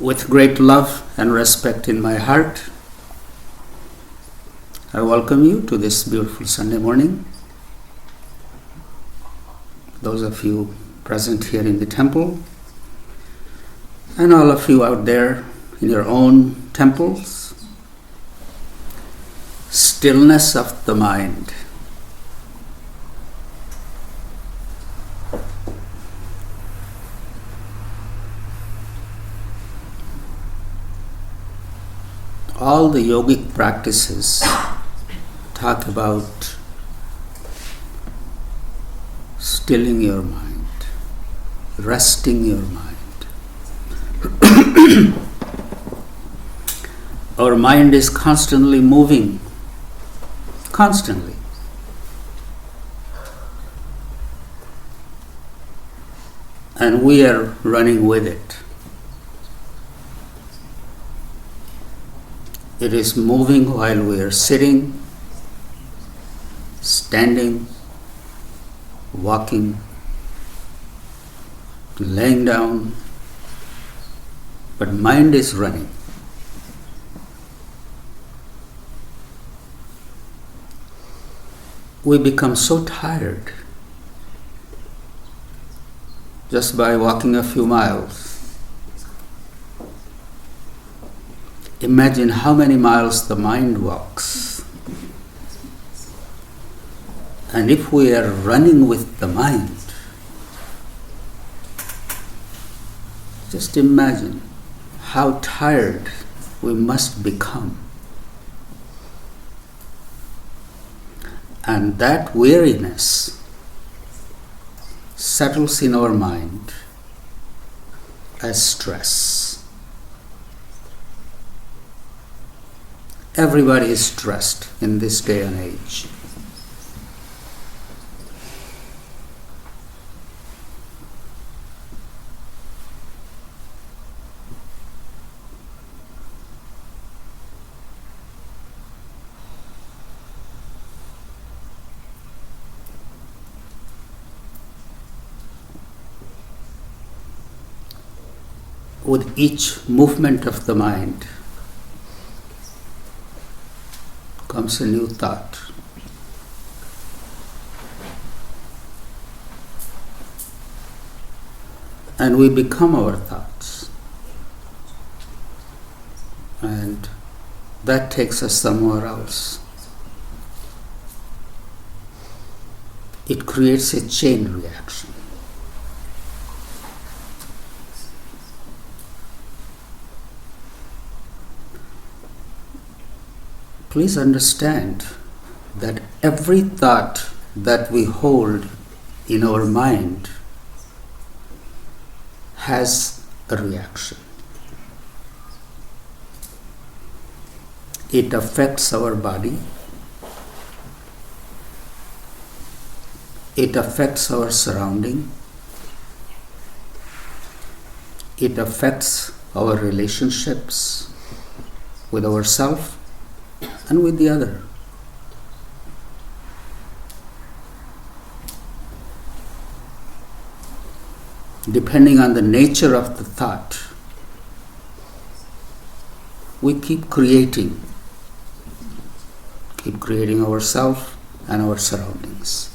With great love and respect in my heart, I welcome you to this beautiful Sunday morning. Those of you present here in the temple, and all of you out there in your own temples, stillness of the mind. All the yogic practices talk about stilling your mind, resting your mind. Our mind is constantly moving, constantly. And we are running with it. It is moving while we are sitting, standing, walking, laying down, but mind is running. We become so tired just by walking a few miles. Imagine how many miles the mind walks. And if we are running with the mind, just imagine how tired we must become. And that weariness settles in our mind as stress. Everybody is stressed in this day and age. With each movement of the mind comes a new thought. And we become our thoughts. And that takes us somewhere else. It creates a chain reaction. Please understand that every thought that we hold in our mind has a reaction. It affects our body. It affects our surrounding. It affects our relationships with ourselves and with the other. Depending on the nature of the thought, we keep creating ourselves and our surroundings.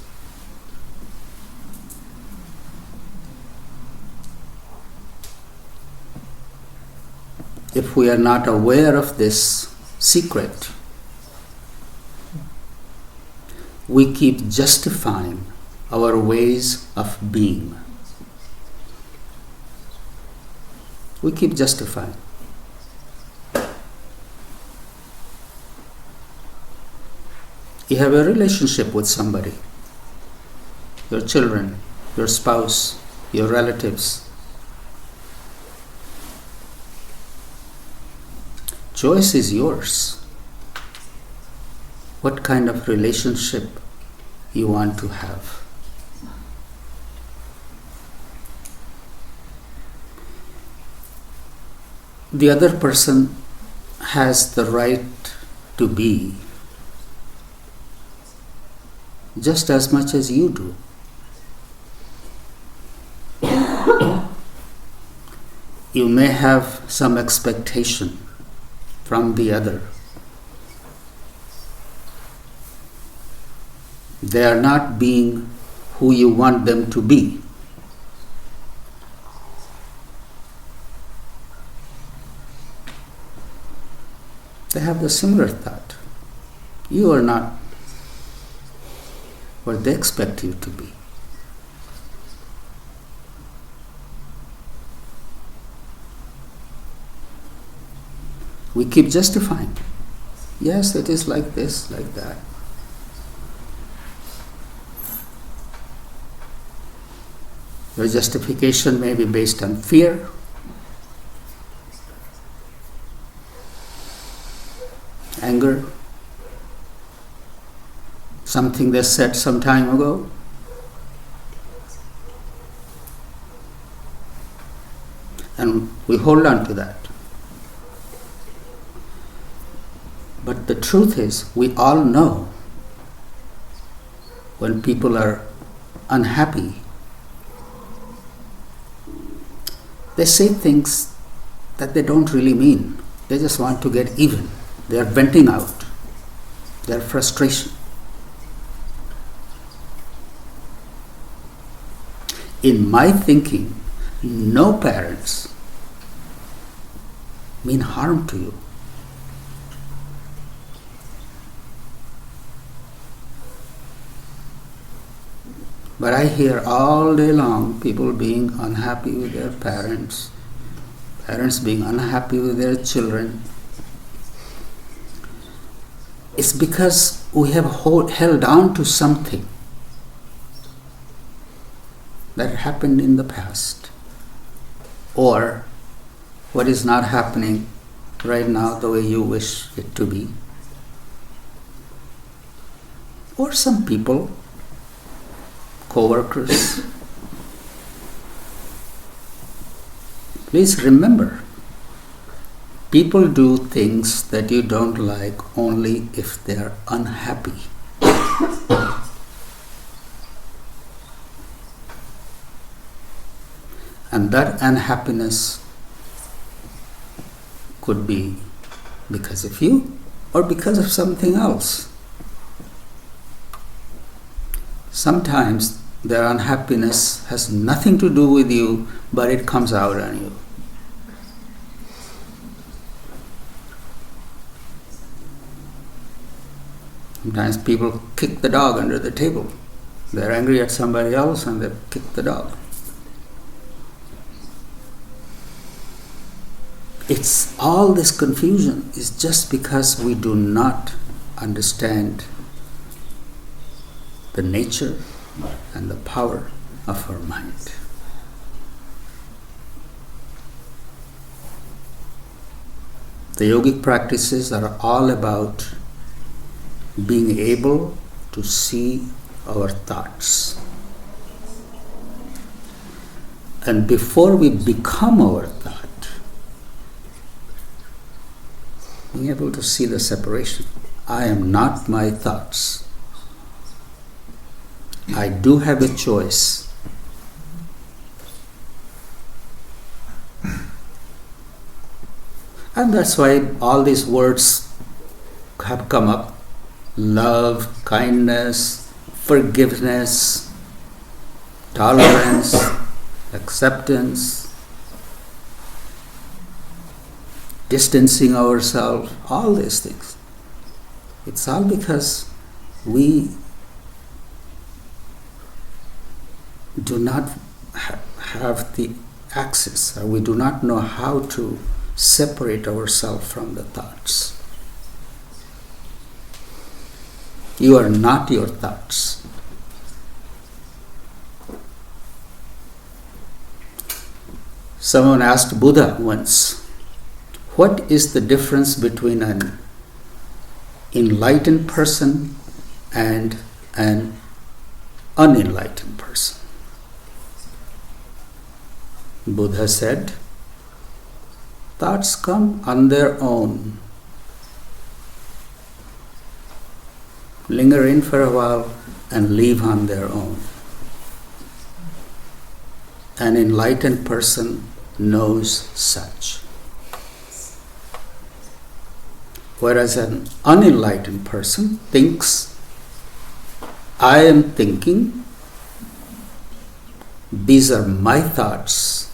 If we are not aware of this secret, we keep justifying our ways of being. We keep justifying. You have a relationship with somebody, your children, your spouse, your relatives. Choice is yours. What kind of relationship you want to have. The other person has the right to be just as much as you do. You may have some expectation from the other. They are not being who you want them to be. They have the similar thought. You are not what they expect you to be. We keep justifying. Yes, it is like this, like that. Your justification may be based on fear, anger, something they said some time ago. And we hold on to that. But the truth is, we all know when people are unhappy, they say things that they don't really mean. They just want to get even. They are venting out their frustration. In my thinking, no parents mean harm to you. But I hear all day long people being unhappy with their parents, parents being unhappy with their children. It's because we have held on to something that happened in the past, or what is not happening right now the way you wish it to be. Or some people, co-workers. Please remember, people do things that you don't like only if they are unhappy. And that unhappiness could be because of you or because of something else. Sometimes their unhappiness has nothing to do with you, but it comes out on you. Sometimes people kick the dog under the table. They're angry at somebody else and they kick the dog. It's all this confusion is just because we do not understand the nature and the power of our mind. The yogic practices are all about being able to see our thoughts. And before we become our thought, being able to see the separation. I am not my thoughts. I do have a choice. And that's why all these words have come up. Love, kindness, forgiveness, tolerance, acceptance, distancing ourselves, all these things. It's all because we do not have the access, or we do not know how to separate ourselves from the thoughts. You are not your thoughts. Someone asked Buddha once, what is the difference between an enlightened person and an unenlightened person? Buddha said, thoughts come on their own, linger in for a while and leave on their own. An enlightened person knows such. Whereas an unenlightened person thinks, I am thinking, these are my thoughts,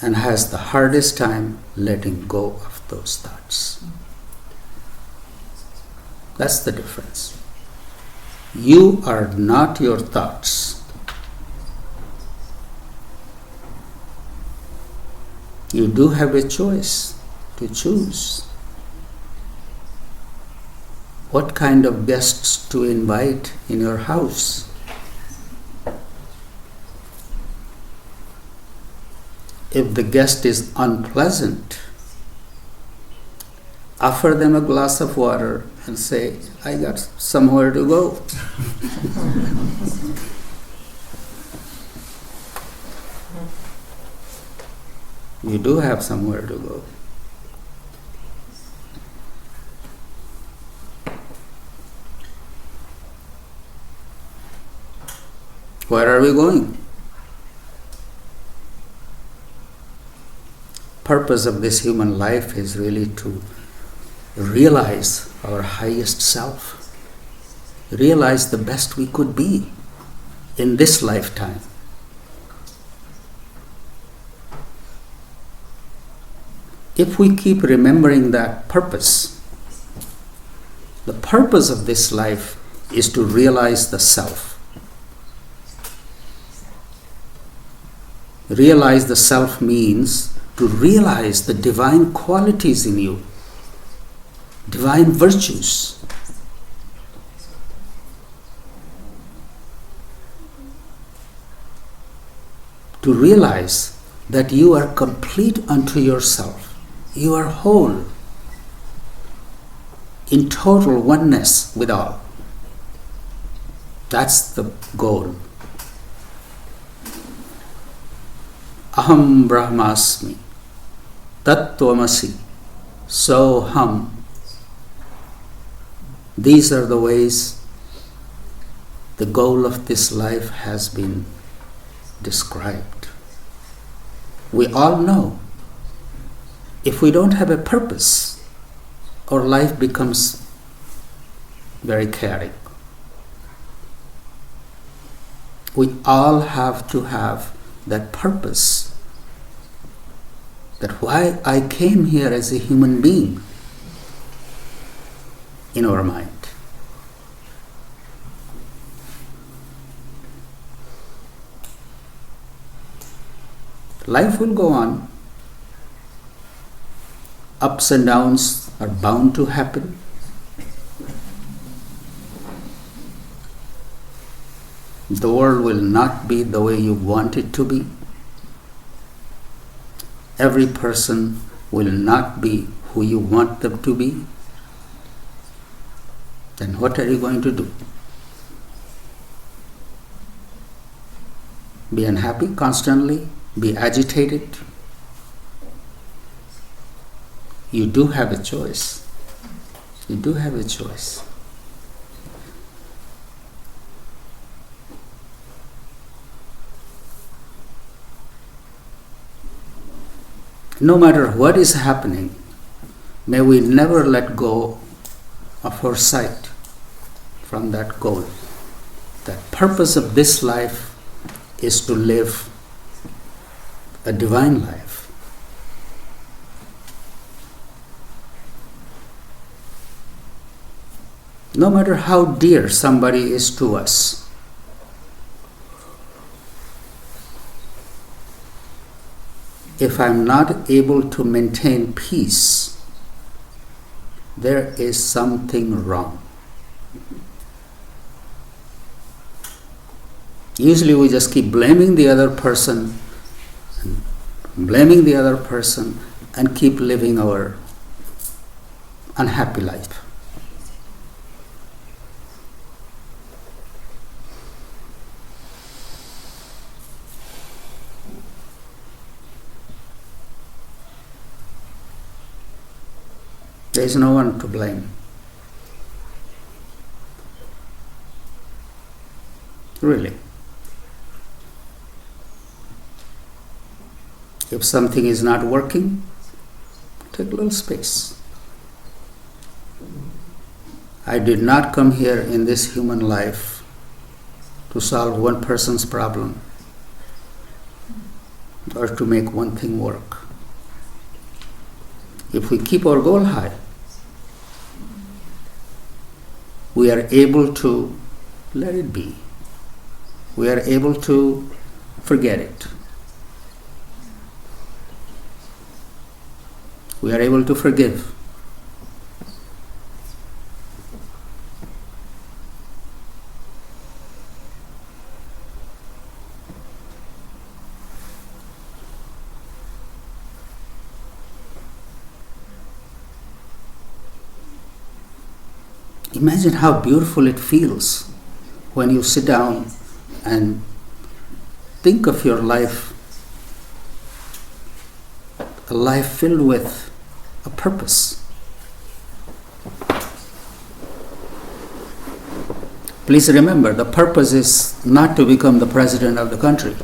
and has the hardest time letting go of those thoughts. That's the difference. You are not your thoughts. You do have a choice to choose what kind of guests to invite in your house. If the guest is unpleasant, offer them a glass of water and say, I got somewhere to go. You do have somewhere to go. Where are we going? Purpose of this human life is really to realize our highest self, realize the best we could be in this lifetime. If we keep remembering that purpose, the purpose of this life is to realize the self. Realize the self means to realize the divine qualities in you, divine virtues. To realize that you are complete unto yourself. You are whole, in total oneness with all. That's the goal. Aham Brahmasmi, Tattvamasi, Soham. These are the ways the goal of this life has been described. We all know, if we don't have a purpose, our life becomes very chaotic. We all have to have that purpose, that why I came here as a human being, in our mind. Life will go on. Ups and downs are bound to happen. The world will not be the way you want it to be. Every person will not be who you want them to be. Then what are you going to do? Be unhappy constantly? Be agitated? You do have a choice. You do have a choice. No matter what is happening, may we never let go of our sight from that goal. The purpose of this life is to live a divine life. No matter how dear somebody is to us, if I'm not able to maintain peace, there is something wrong. Usually we just keep blaming the other person, and keep living our unhappy life. There is no one to blame. Really. If something is not working, take a little space. I did not come here in this human life to solve one person's problem or to make one thing work. If we keep our goal high, we are able to let it be. We are able to forget it. We are able to forgive. Imagine how beautiful it feels when you sit down and think of your life, a life filled with a purpose. Please remember, the purpose is not to become the president of the country.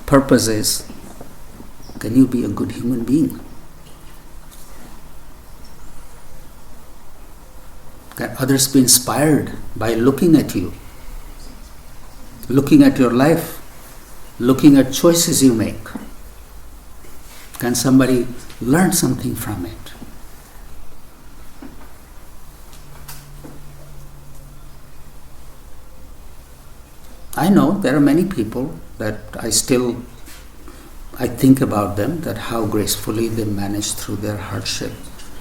Purpose is, can you be a good human being? Can others be inspired by looking at you, looking at your life, looking at choices you make? Can somebody learn something from it? I know there are many people that I think about them, that how gracefully they manage through their hardship,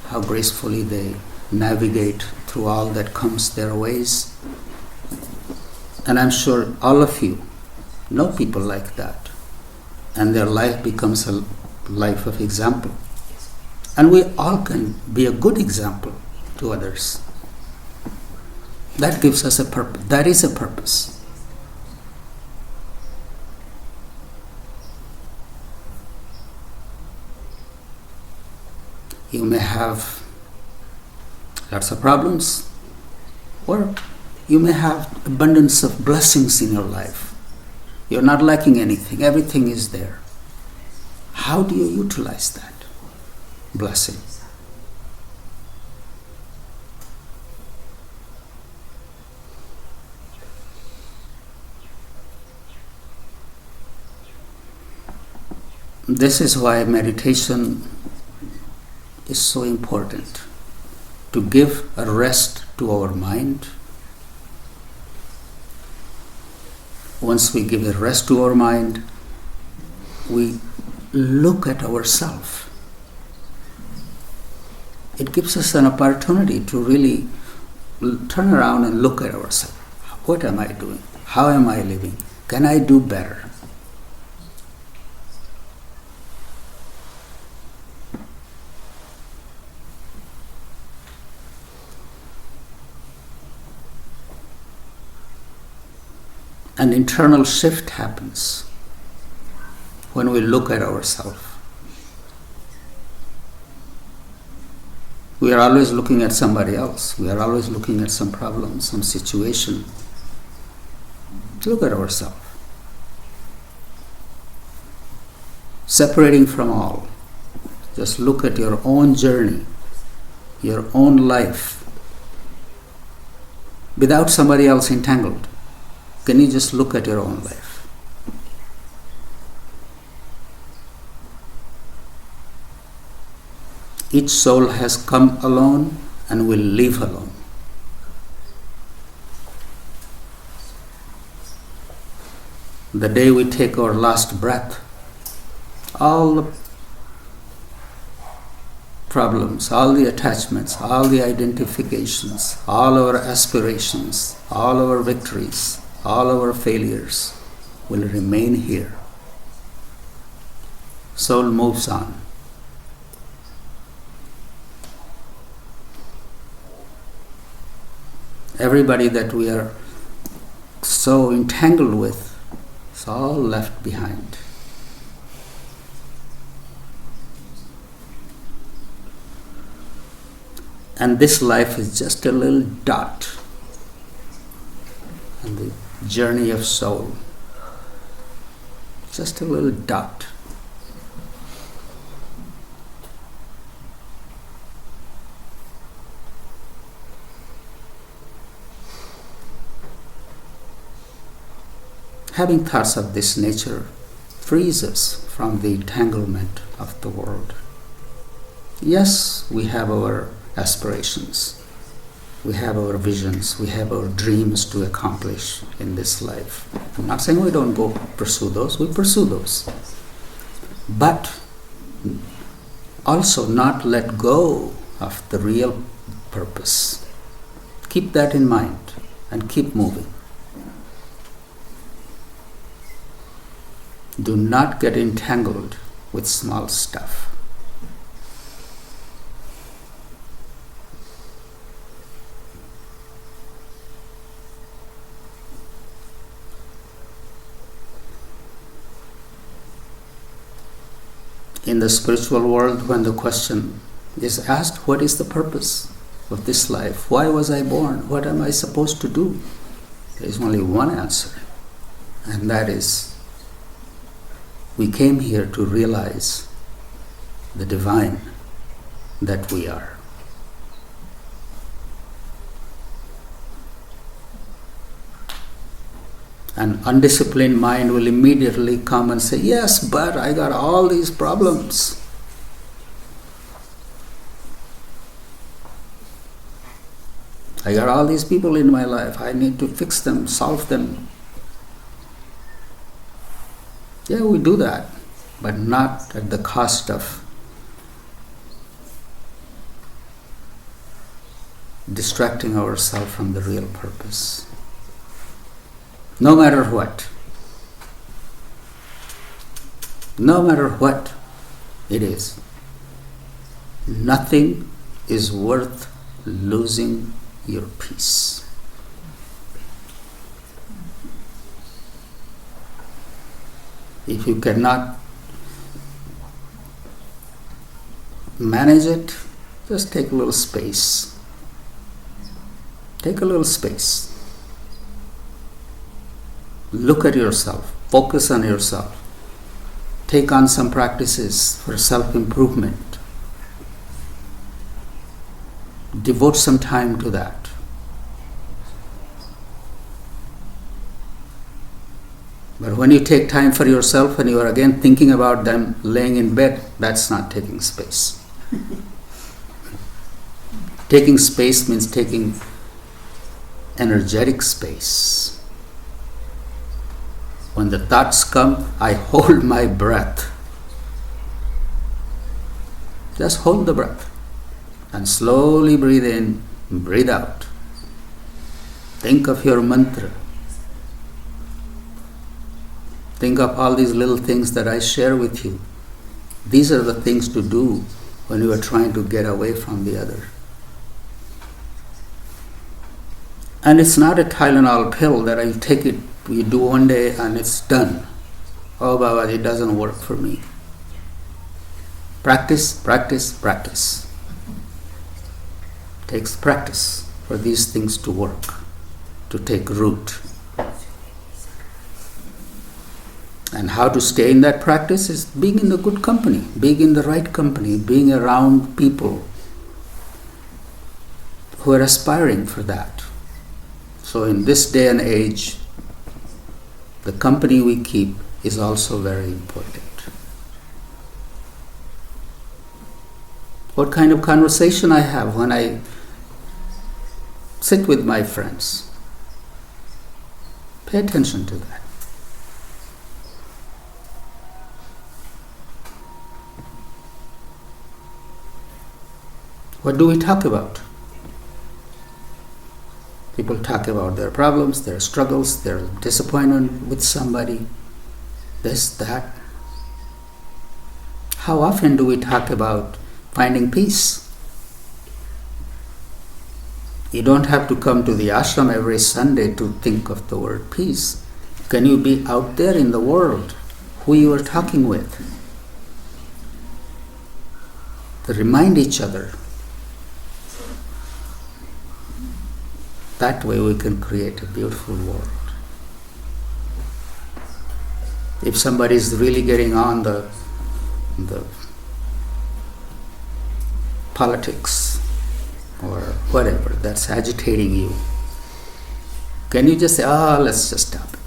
how gracefully they navigate through all that comes their ways. And I'm sure all of you know people like that, and their life becomes a life of example. And we all can be a good example to others. That gives us a purpose. That is a purpose. You may have lots of problems, or you may have abundance of blessings in your life. You're not lacking anything. Everything is there. How do you utilize that blessing? This is why meditation is so important, to give a rest to our mind. Once we give a rest to our mind, we look at ourselves. It gives us an opportunity to really turn around and look at ourselves. What am I doing? How am I living? Can I do better? An internal shift happens when we look at ourselves. We are always looking at somebody else. We are always looking at some problem, some situation. Look at ourselves. Separating from all. Just look at your own journey, your own life, without somebody else entangled. Can you just look at your own life? Each soul has come alone and will leave alone. The day we take our last breath, all the problems, all the attachments, all the identifications, all our aspirations, all our victories, all our failures will remain here. Soul moves on. Everybody that we are so entangled with is all left behind. And this life is just a little dot on the journey of soul. Just a little dot. Having thoughts of this nature frees us from the entanglement of the world. Yes, we have our aspirations, we have our visions, we have our dreams to accomplish in this life. I'm not saying we don't go pursue those, we pursue those. But also not let go of the real purpose. Keep that in mind and keep moving. Do not get entangled with small stuff. In the spiritual world, when the question is asked, what is the purpose of this life? Why was I born? What am I supposed to do? There is only one answer, and that is, we came here to realize the divine that we are. An undisciplined mind will immediately come and say, yes, but I got all these problems. I got all these people in my life. I need to fix them, solve them. Yeah, we do that, but not at the cost of distracting ourselves from the real purpose. No matter what it is, nothing is worth losing your peace. If you cannot manage it, just take a little space. Take a little space. Look at yourself. Focus on yourself. Take on some practices for self-improvement. Devote some time to that. But when you take time for yourself and you are again thinking about them laying in bed, that's not taking space. Taking space means taking energetic space. When the thoughts come, I hold my breath. Just hold the breath and slowly breathe in, breathe out. Think of your mantra. Think of all these little things that I share with you. These are the things to do when you are trying to get away from the other. And it's not a Tylenol pill that I take it, you do one day and it's done. Oh Baba, it doesn't work for me. Practice, practice, practice. It takes practice for these things to work, to take root. And how to stay in that practice is being in the good company, being in the right company, being around people who are aspiring for that. So in this day and age, the company we keep is also very important. What kind of conversation I have when I sit with my friends. Pay attention to that. What do we talk about? People talk about their problems, their struggles, their disappointment with somebody, this, that. How often do we talk about finding peace? You don't have to come to the ashram every Sunday to think of the word peace. Can you be out there in the world, who you are talking with? To remind each other. That way we can create a beautiful world. If somebody is really getting on the politics or whatever that's agitating you, can you just say, let's just stop it?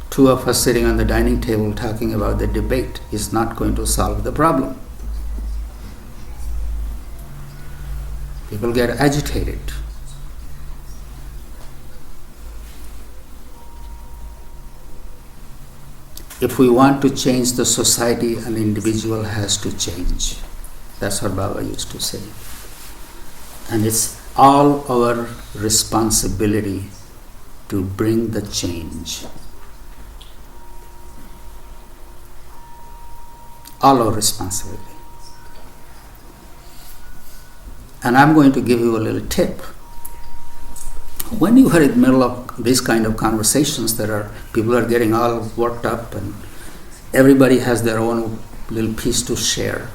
Two of us sitting on the dining table talking about the debate is not going to solve the problem. People get agitated. If we want to change the society, an individual has to change. That's what Baba used to say. And it's all our responsibility to bring the change. All our responsibility. And I'm going to give you a little tip. When you are in the middle of these kind of conversations, people are getting all worked up and everybody has their own little piece to share.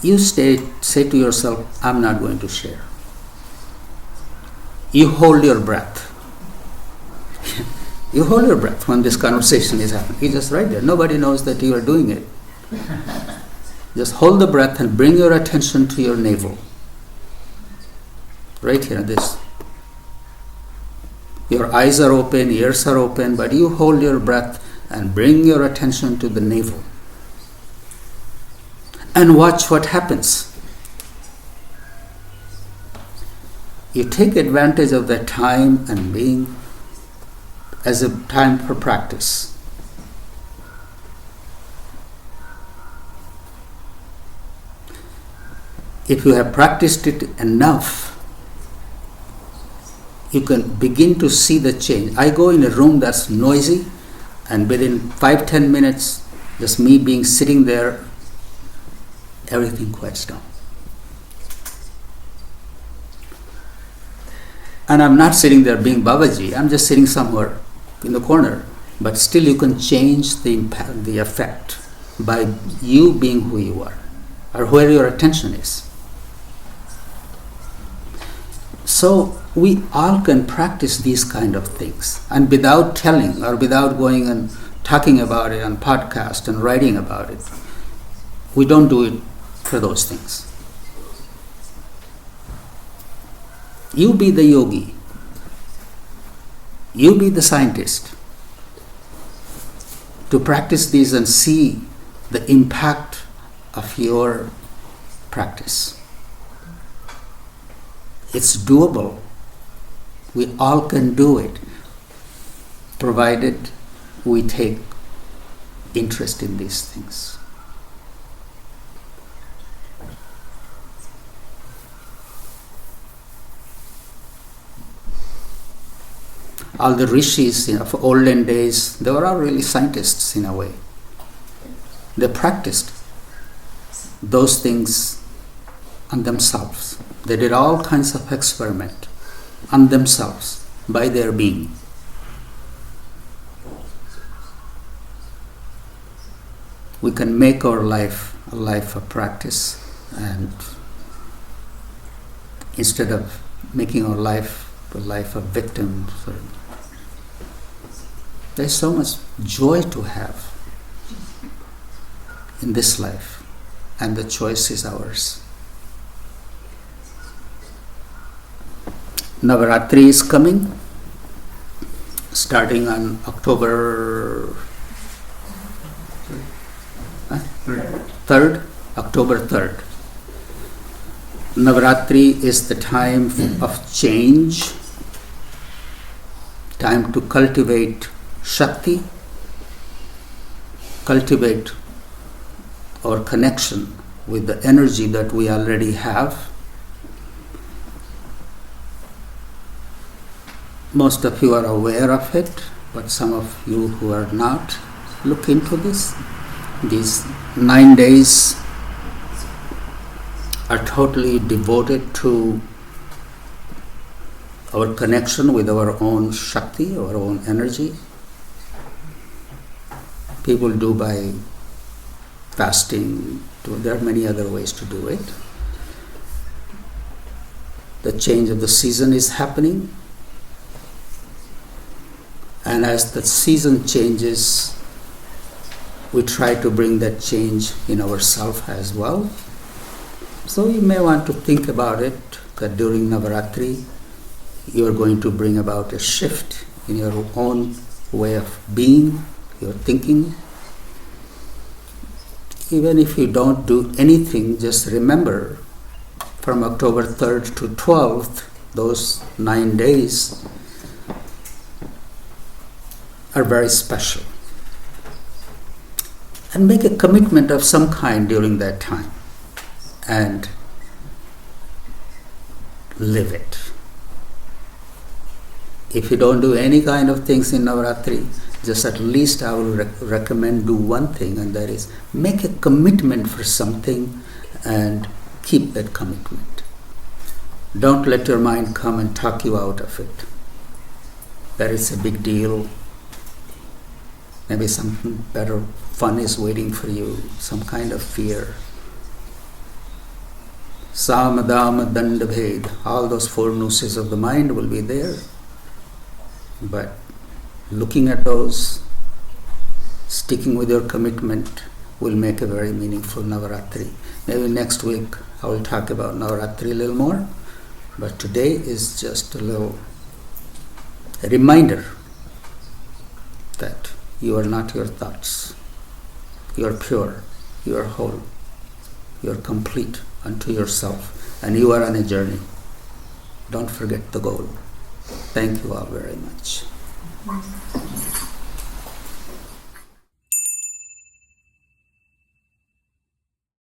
You say to yourself, I'm not going to share. You hold your breath. You hold your breath when this conversation is happening. You're just right there. Nobody knows that you are doing it. Just hold the breath and bring your attention to your navel. Right here, this. Your eyes are open, ears are open, but you hold your breath and bring your attention to the navel. And watch what happens. You take advantage of that time and being as a time for practice. If you have practiced it enough, you can begin to see the change. I go in a room that's noisy, and within 5-10 minutes, just me being sitting there, everything quiets down. And I'm not sitting there being Babaji, I'm just sitting somewhere in the corner. But still you can change the impact, the effect, by you being who you are, or where your attention is. So we all can practice these kind of things, and without telling or without going and talking about it on podcast and writing about it. We don't do it for those things. You be the yogi. You be the scientist. To practice these and see the impact of your practice. It's doable. We all can do it, provided we take interest in these things. All the rishis of olden days, they were all really scientists in a way. They practiced those things on themselves. They did all kinds of experiment on themselves by their being. We can make our life a life of practice, and instead of making our life a life of victims, there's so much joy to have in this life, and the choice is ours. Navaratri is coming, starting on October 3rd. October 3rd. Navaratri is the time of change, time to cultivate Shakti, cultivate our connection with the energy that we already have. Most of you are aware of it, but some of you who are not, look into this. These 9 days are totally devoted to our connection with our own Shakti, our own energy. People do by fasting. There are many other ways to do it. The change of the season is happening. And as the season changes, we try to bring that change in ourselves as well. So you may want to think about it, that during Navaratri, you are going to bring about a shift in your own way of being, your thinking. Even if you don't do anything, just remember from October 3rd to 12th, those 9 days are very special. And make a commitment of some kind during that time and live it. If you don't do any kind of things in Navaratri, just at least I will recommend do one thing, and that is make a commitment for something and keep that commitment. Don't let your mind come and talk you out of it. That is a big deal. Maybe something better, fun is waiting for you, some kind of fear. Sama, Dama, Danda, Bhed, all those four nooses of the mind will be there. But looking at those, sticking with your commitment will make a very meaningful Navaratri. Maybe next week I will talk about Navaratri a little more, but today is just a reminder that you are not your thoughts. You are pure, you are whole, you are complete unto yourself, and you are on a journey. Don't forget the goal. Thank you all very much.